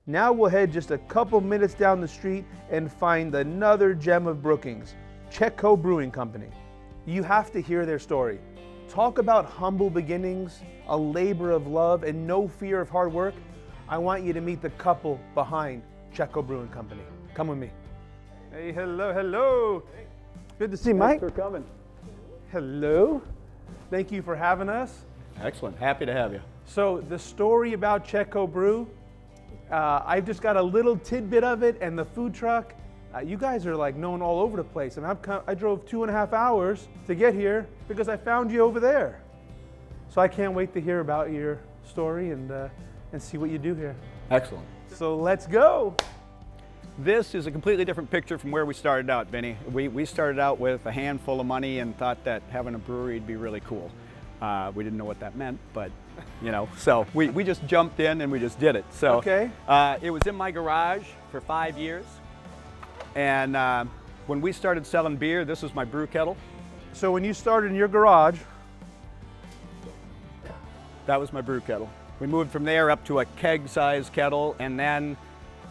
Now we'll head just a couple minutes down the street and find another gem of Brookings, Chetco Brewing Company. You have to hear their story. Talk about humble beginnings, a labor of love, and no fear of hard work. I want you to meet the couple behind Chetco Brewing Company. Come with me. Hey, hello, hello. Good to see you, Mike. Thanks for coming. Hello. Thank you for having us. Excellent. Happy to have you. So the story about Chetco Brew, I've just got a little tidbit of it, and the food truck. You guys are like known all over the place, and I drove 2.5 hours to get here because I found you over there. So I can't wait to hear about your story and see what you do here. Excellent. So let's go. This is a completely different picture from where we started out, Vinny. We started out with a handful of money and thought that having a brewery would be really cool. We didn't know what that meant, but you know, so we just jumped in and we just did it. So okay. It was in my garage for 5 years. And when we started selling beer, this was my brew kettle. So when you started in your garage, that was my brew kettle. We moved from there up to a keg-sized kettle, and then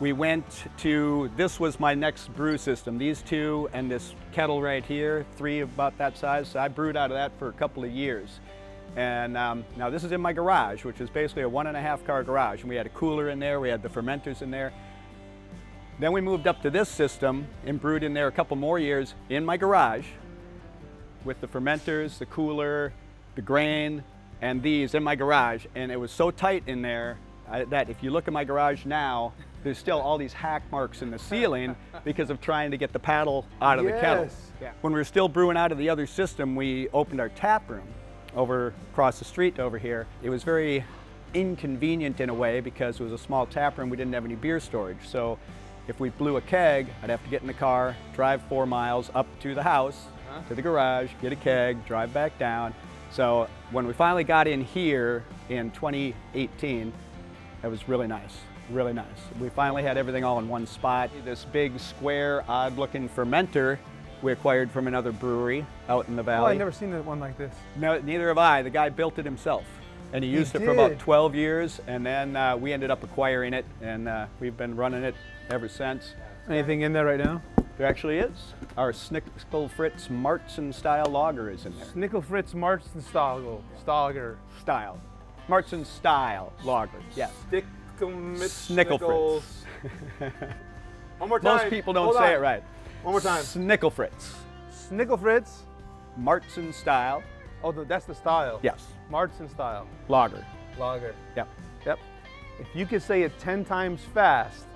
we went to, this was my next brew system. These two and this kettle right here, 3 about that size. So I brewed out of that for a couple of years. And now this is in my garage, which is basically a 1.5 car garage. And we had a cooler in there, we had the fermenters in there. Then we moved up to this system and brewed in there a couple more years in my garage with the fermenters, the cooler, the grain, and these in my garage. And it was so tight in there that if you look at my garage now, there's still all these hack marks in the ceiling because of trying to get the paddle out of the kettle. Yeah. When we were still brewing out of the other system, we opened our tap room over across the street over here. It was very inconvenient in a way because it was a small tap room. We didn't have any beer storage. So if we blew a keg, I'd have to get in the car, drive 4 miles up to the house, to the garage, get a keg, drive back down. So when we finally got in here in 2018, it was really nice, really nice. We finally had everything all in one spot. This big, square, odd-looking fermenter we acquired from another brewery out in the valley. Oh, I've never seen one like this. No, neither have I. The guy built it himself. And he used it for about 12 years, and then we ended up acquiring it, and we've been running it ever since. Anything in there right now? There actually is. Our Snickel Fritz Martzen style lager is in there. Snickel Fritz Martzen style. Martzen style lager, yes. Snickel Fritz. One more time. Most people don't say it right. One more time. Snickel Fritz. Snickel Fritz. Martzen style. Oh, that's the style. Yes. Martzen style. Lager. Lager. Yep. Yep. If you could say it 10 times fast.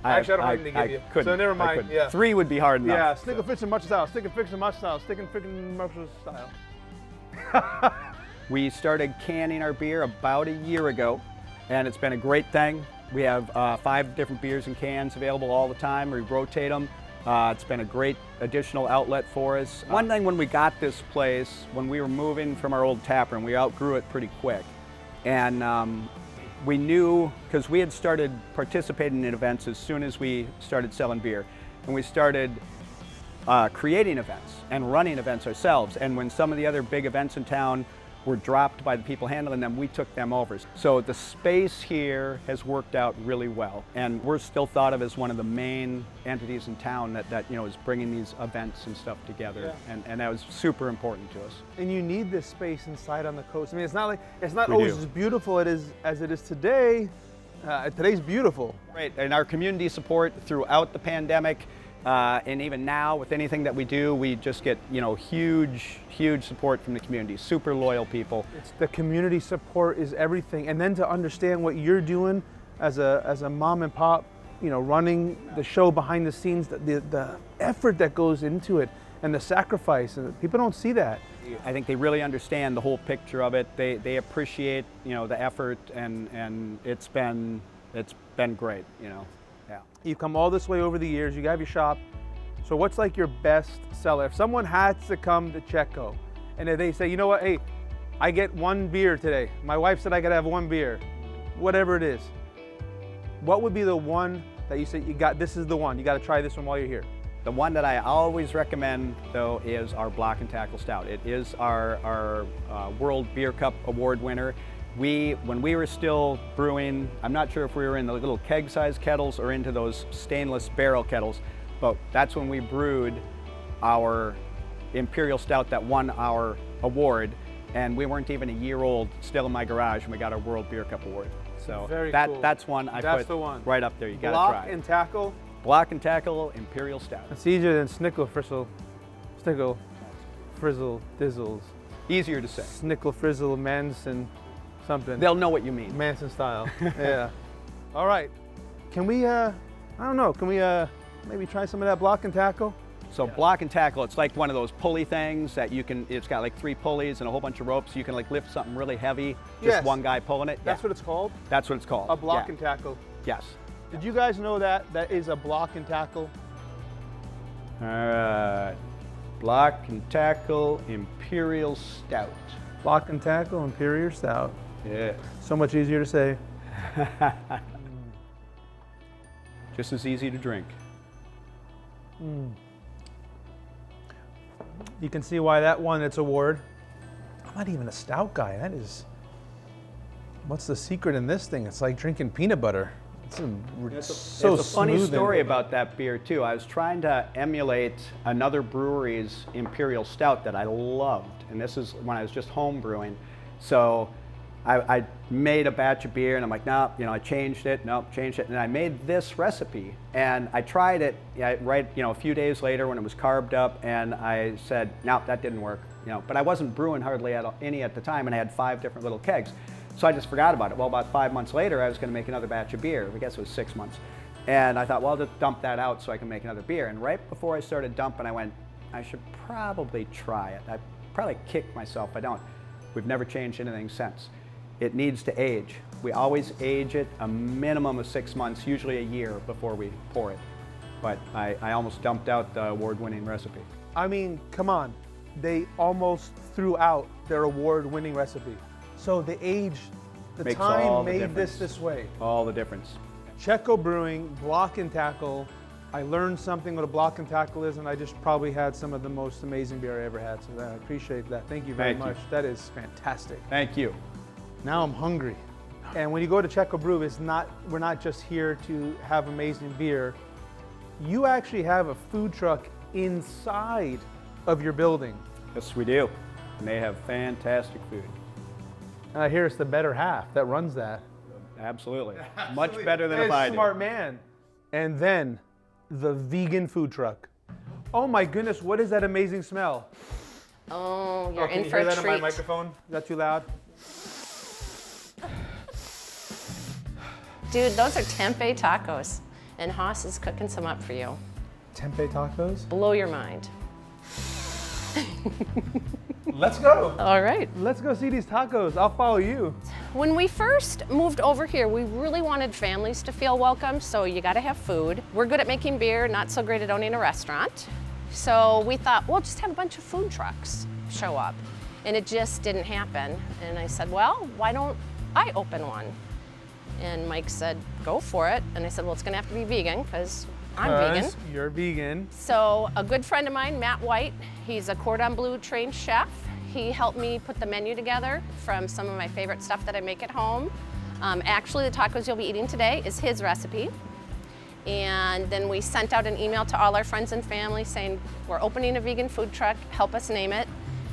Actually, I don't have anything to give you. Couldn't. So never mind. Yeah. 3 would be hard enough. Yeah. Snickel Fritz and Martzen style. Snickel Fritz and Martzen style. Snickel Fritz and Martzen style. We started canning our beer about a year ago, and it's been a great thing. We have 5 different beers in cans available all the time. We rotate them. It's been a great additional outlet for us. One thing when we got this place, when we were moving from our old tap room, we outgrew it pretty quick. And we knew, because we had started participating in events as soon as we started selling beer. And we started creating events and running events ourselves. And when some of the other big events in town were dropped by the people handling them, we took them over. So the space here has worked out really well, and we're still thought of as one of the main entities in town that you know is bringing these events and stuff together, and that was super important to us. And you need this space inside on the coast. I mean, it's not always as beautiful as it is today. Today's beautiful. Right, and our community support throughout the pandemic. And even now, with anything that we do, we just get, you know, huge support from the community. Super loyal people. It's the community support is everything, and then to understand what you're doing as a mom and pop, you know, running the show behind the scenes, the effort that goes into it, and the sacrifice, and people don't see that. I think they really understand the whole picture of it. They appreciate, you know, the effort, and it's been great, you know. Yeah. You've come all this way over the years, you have your shop. So what's like your best seller? If someone had to come to Chetco and if they say, you know what, hey, I get 1 beer today. My wife said I gotta have 1 beer, whatever it is. What would be the one that you say, this is the one, you gotta try this one while you're here? The one that I always recommend, though, is our Block and Tackle Stout. It is our World Beer Cup Award winner. When we were still brewing, I'm not sure if we were in the little keg-sized kettles or into those stainless barrel kettles, but that's when we brewed our Imperial Stout that won our award, and we weren't even a year old, still in my garage, and we got our World Beer Cup award. So cool. That's one I That's put the one. right up there. You gotta Block try. and tackle. Block and Tackle Imperial Stout. It's easier than Snickle Frizzle. Snickle Frizzle Dizzles. Easier to say. Snickle Frizzle Manson something. They'll know what you mean. Manson style. Yeah. All right. Can we, I don't know, can we maybe try some of that block and tackle? So Block and Tackle, it's like one of those pulley things that you can, it's got like 3 pulleys and a whole bunch of ropes. You can like lift something really heavy, just Yes. one guy pulling it. That's what it's called? That's what it's called. A block Yeah. and tackle. Yes. Did you guys know that is a block and tackle? All right. Block and Tackle Imperial Stout. Block and tackle Imperial Stout. Yeah. So much easier to say. Just as easy to drink. You can see why that won its award. I'm not even a stout guy. That is, what's the secret in this thing? It's like drinking peanut butter. It's so It's a funny smooth story and- about that beer too. I was trying to emulate another brewery's Imperial Stout that I loved, and this is when I was just home brewing. So I made a batch of beer, and I'm like, no, I changed it, and I made this recipe, and I tried it a few days later when it was carved up, and I said, no, that didn't work, But I wasn't brewing hardly any at the time, and I had 5 different little kegs. So I just forgot about it. Well, about 5 months later, I was going to make another batch of beer. I guess it was 6 months. And I thought, well, I'll just dump that out so I can make another beer. And right before I started dumping, I went, I should probably try it. I probably kicked myself if I don't. We've never changed anything since. It needs to age. We always age it a minimum of 6 months, usually a year before we pour it. But I almost dumped out the award-winning recipe. I mean, come on. They almost threw out their award-winning recipe. So the age, the Makes all time the made difference. this way. All the difference. Chetco Brewing, block and tackle. I learned something what a block and tackle is, and I just probably had some of the most amazing beer I ever had. So I appreciate that. Thank you very Thank you. much. That is fantastic. Thank you. Now I'm hungry. And when you go to Chetco Brew, we're not just here to have amazing beer. You actually have a food truck inside of your building. Yes, we do. And they have fantastic food. And I hear it's the better half that runs that. Absolutely. Much better than if I did. Smart man. And then the vegan food truck. Oh my goodness, what is that amazing smell? Oh, you're Can in you for hear a that on my treat. microphone? Is that too loud? Dude, those are tempeh tacos. And Haas is cooking some up for you. Tempeh tacos? Blow your mind. Let's go. All right. Let's go see these tacos. I'll follow you. When we first moved over here, we really wanted families to feel welcome, so you gotta have food. We're good at making beer, not so great at owning a restaurant. So we thought, we'll just have a bunch of food trucks show up. And it just didn't happen. And I said, well, why don't I open one? And Mike said, go for it. And I said, well, it's gonna have to be vegan, because I'm vegan. You're vegan. So a good friend of mine, Matt White, he's a Cordon Bleu trained chef. He helped me put the menu together from some of my favorite stuff that I make at home. Actually, the tacos you'll be eating today is his recipe. And then we sent out an email to all our friends and family saying, we're opening a vegan food truck, help us name it.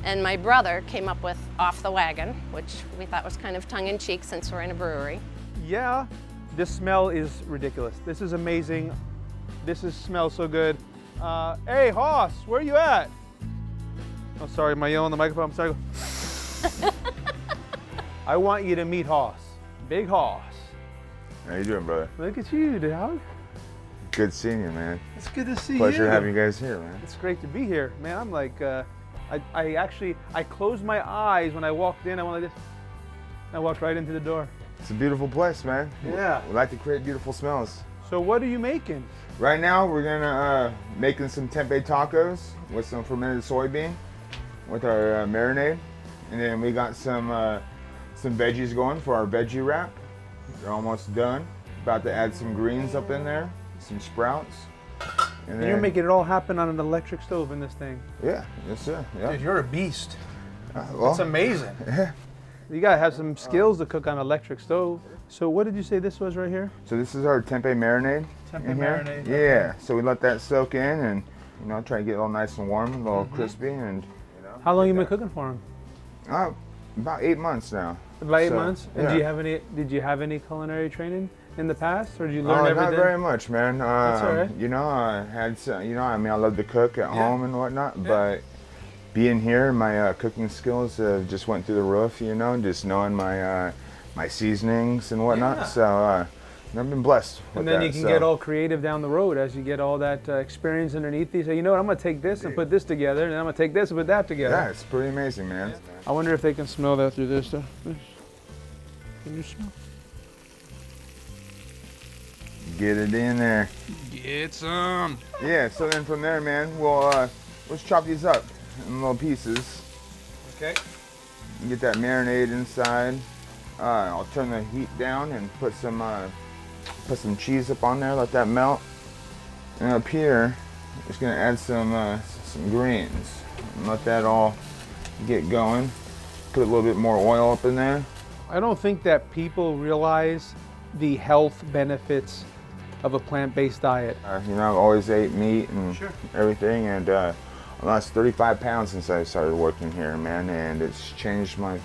And my brother came up with Off the Wagon, which we thought was kind of tongue-in-cheek since we're in a brewery. Yeah, this smell is ridiculous. This is amazing. Smells so good. Hey, Hoss, where you at? Oh, sorry, am I yelling on the microphone? I'm sorry. I want you to meet Hoss. Big Hoss. How you doing, brother? Look at you, dog. Good seeing you, man. It's good to see you. Pleasure having you guys here, man. It's great to be here, man. I'm like, I closed my eyes when I walked in. I went like this. I walked right into the door. It's a beautiful place, man. Yeah. We like to create beautiful smells. So what are you making? Right now, we're gonna making some tempeh tacos with some fermented soybean with our marinade, and then we got some veggies going for our veggie wrap. They're almost done. About to add some greens up in there, some sprouts. And And you're making it all happen on an electric stove in this thing. Yeah, yes sir. Yeah. Dude, you're a beast. Well, It's amazing. You gotta have some skills to cook on an electric stove. So what did you say this was right here? So this is our tempeh marinade. Tempeh in here. marinade, Yeah. okay. So we let that soak in and try to get it all nice and warm, a little crispy, and How long you been cooking for him? about 8 months now. About 8 So, months. And yeah. did you have any culinary training in the past, or did you learn everything? Not very much, man. That's all right. I had some, I love to cook at home and whatnot, but being here, my cooking skills just went through the roof, just knowing my my seasonings and whatnot. Yeah. So I've been blessed with And then that, you can so. get all creative down the road as you get all that experience underneath you. Say, you know what, I'm gonna take this and put this together, and I'm gonna take this and put that together. Yeah, it's pretty amazing, man. I wonder if they can smell that through this stuff. Can you smell? Get it in there. Get some. Yeah, so then from there, man, let's chop these up in little pieces. Okay. Get that marinade inside. I'll turn the heat down and put some cheese up on there, let that melt. And up here, just gonna add some greens and let that all get going. Put a little bit more oil up in there. I don't think that people realize the health benefits of a plant-based diet. I've always ate meat and everything, and I lost 35 pounds since I started working here, man, and it's changed my life.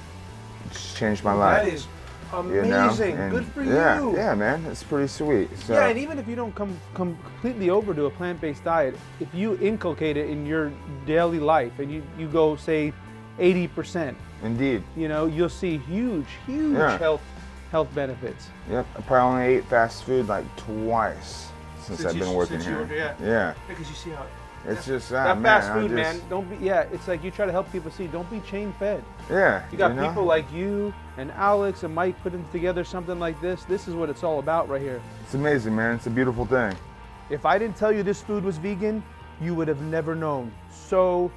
That is amazing. And Good for you. Yeah, man, it's pretty sweet. So. Yeah, and even if you don't come completely over to a plant-based diet, if you inculcate it in your daily life and you go, say, 80%, Indeed. you'll see huge health benefits. Yep, I probably only ate fast food like twice since I've been working here. Yeah. Because you see how It's just that man, fast food, man. Don't be. Yeah, it's like you try to help people see. Don't be chain fed. Yeah. You got people like you and Alex and Mike putting together something like this. This is what it's all about right here. It's amazing, man. It's a beautiful thing. If I didn't tell you this food was vegan, you would have never known. So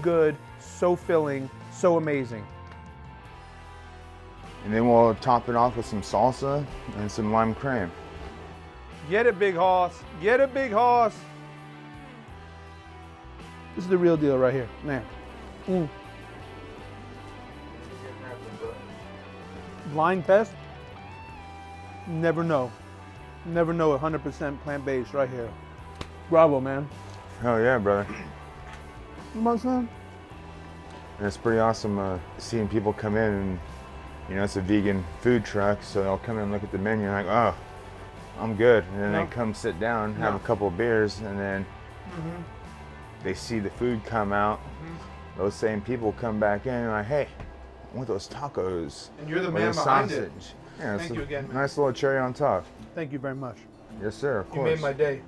good, so filling, so amazing. And then we'll top it off with some salsa and some lime cream. Get it, big hoss. Get it, big hoss. This is the real deal right here, man. Blind test? Never know. Never know 100% plant-based right here. Bravo, man. Hell yeah, brother. Come on, son. And it's pretty awesome seeing people come in and, it's a vegan food truck, so they'll come in and look at the menu and like, oh, I'm good. And then they come sit down, have a couple of beers, and then they see the food come out. Those same people come back in and like, hey, I want those tacos. And you're the with man the behind sausage. it. Yeah, Thank you again. Nice little cherry on top. Thank you very much. Yes, sir, of You course. made my day.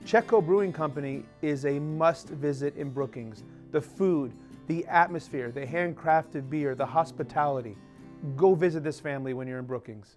Chetco Brewing Company is a must visit in Brookings. The food, the atmosphere, the handcrafted beer, the hospitality. Go visit this family when you're in Brookings.